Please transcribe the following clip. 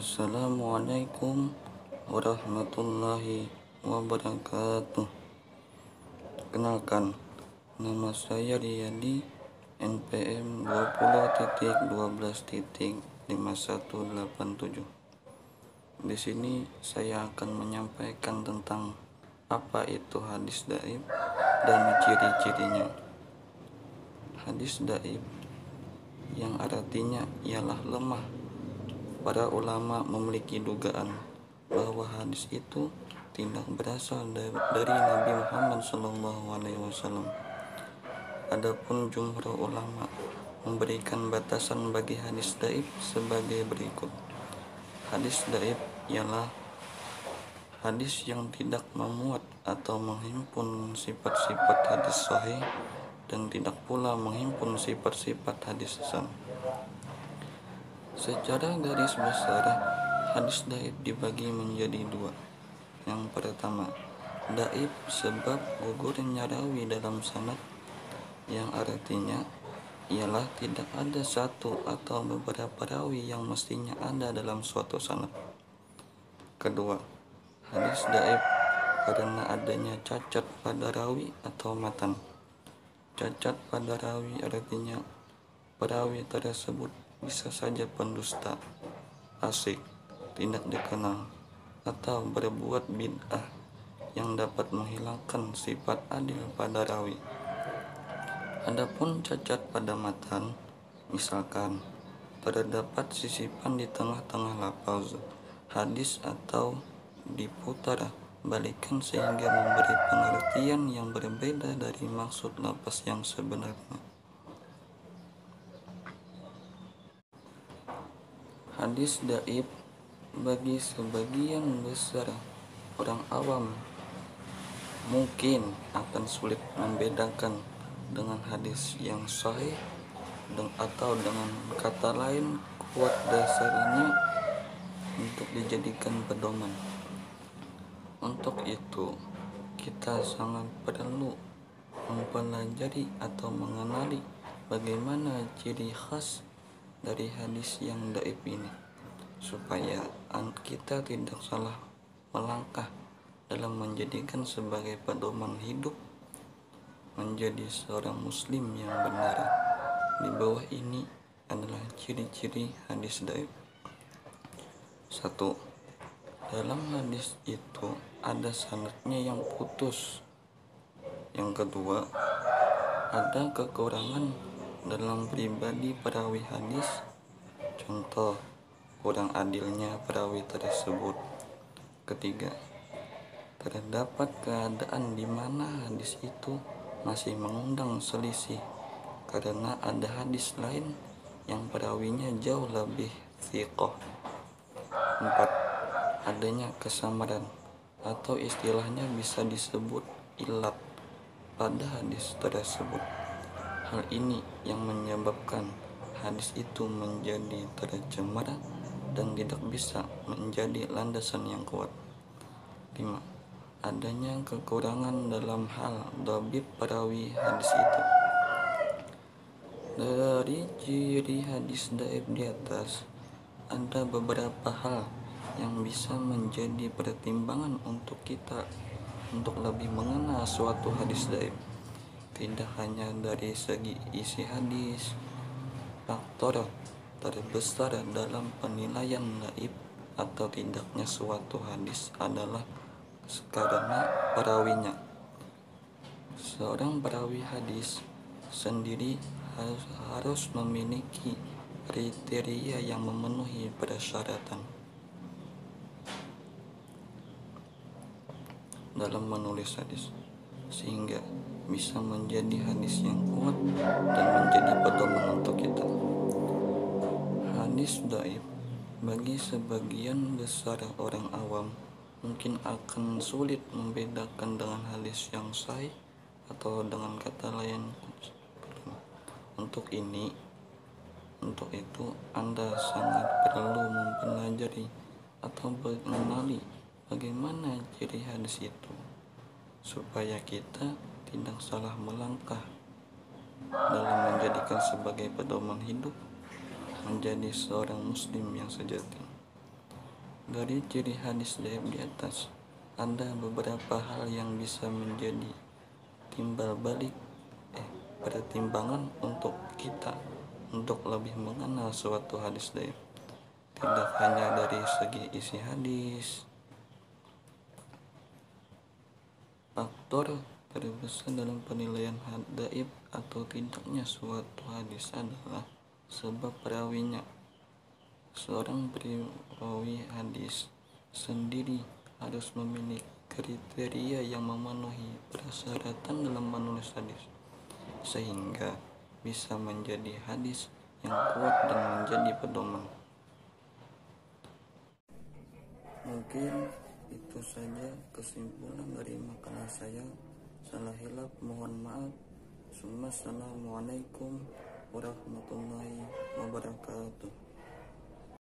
Assalamualaikum warahmatullahi wabarakatuh. Kenalkan, nama saya Riyadi, NPM 20.12.5187. Di sini saya akan menyampaikan tentang apa itu hadis dhaif dan ciri-cirinya. Hadis dhaif yang artinya ialah lemah. Para ulama memiliki dugaan bahwa hadis itu tidak berasal dari Nabi Muhammad SAW. Adapun jumhur ulama memberikan batasan bagi hadis dhaif sebagai berikut. Hadis dhaif ialah hadis yang tidak memuat atau menghimpun sifat-sifat hadis sahih dan tidak pula menghimpun sifat-sifat hadis hasan. Secara garis besar, hadis dhaif dibagi menjadi dua. Yang pertama, dhaif sebab gugurnya rawi dalam sanad, yang artinya ialah tidak ada satu atau beberapa rawi yang mestinya ada dalam suatu sanad. Kedua, hadis dhaif karena adanya cacat pada rawi atau matan. Cacat pada rawi artinya perawi tersebut bisa saja pendusta, fasik, tidak dikenal, atau berbuat bid'ah yang dapat menghilangkan sifat adil pada rawi. Adapun cacat pada matan, misalkan terdapat sisipan di tengah-tengah lafaz hadis atau diputar balikan sehingga memberi pengertian yang berbeda dari maksud lafaz yang sebenarnya. Hadis dhaif bagi sebagian besar orang awam mungkin akan sulit membedakan dengan hadis yang sahih atau dengan kata lain kuat dasarnya untuk dijadikan pedoman. Untuk itu, kita sangat perlu mempelajari atau mengenali bagaimana ciri khas dari hadis yang dhaif ini, supaya kita tidak salah melangkah dalam menjadikan sebagai pedoman hidup menjadi seorang muslim yang benar. Di bawah ini adalah ciri-ciri hadis dhaif. 1. Dalam hadis itu ada sanadnya yang putus. Yang kedua, ada kekurangan dalam pribadi perawi hadis, contoh kurang adilnya perawi tersebut. Ketiga, terdapat keadaan di mana hadis itu masih mengundang selisih karena ada hadis lain yang perawinya jauh lebih thiqah. 4. Adanya kesamaran atau istilahnya bisa disebut ilat pada hadis tersebut. Hal ini yang menyebabkan hadis itu menjadi tercemar dan tidak bisa menjadi landasan yang kuat. 5. Adanya kekurangan dalam hal dhabit perawi hadis itu. Dari ciri hadis dhaif di atas, ada beberapa hal yang bisa menjadi pertimbangan untuk kita untuk lebih mengenal suatu hadis dhaif. Tidak hanya dari segi isi hadis, faktor terbesar dalam penilaian dhaif atau tidaknya suatu hadis adalah karena perawinya. Seorang perawi hadis sendiri harus memiliki kriteria yang memenuhi persyaratan dalam menulis hadis, sehingga bisa menjadi hadis yang kuat dan menjadi pedoman untuk kita. Hadis dhaif bagi sebagian besar orang awam mungkin akan sulit membedakan dengan hadis yang sahih atau dengan kata lain. Untuk itu Anda sangat perlu mempelajari atau mengenali bagaimana ciri hadis itu, supaya kita tidak salah melangkah dalam menjadikan sebagai pedoman hidup menjadi seorang muslim yang sejati. Dari ciri hadis dhaif di atas, ada beberapa hal yang bisa menjadi timbal balik pertimbangan untuk kita untuk lebih mengenal suatu hadis dhaif. Tidak hanya dari segi isi hadis. Faktor terbesar dalam penilaian dhaif atau tidaknya suatu hadis adalah sebab perawinya. Seorang perawi hadis sendiri harus memiliki kriteria yang memenuhi persyaratan dalam menulis hadis, sehingga bisa menjadi hadis yang kuat dan menjadi pedoman. Mungkin itu saja kesimpulan dari makalah saya. Salah hilaf mohon maaf. Assalamualaikum warahmatullahi wabarakatuh.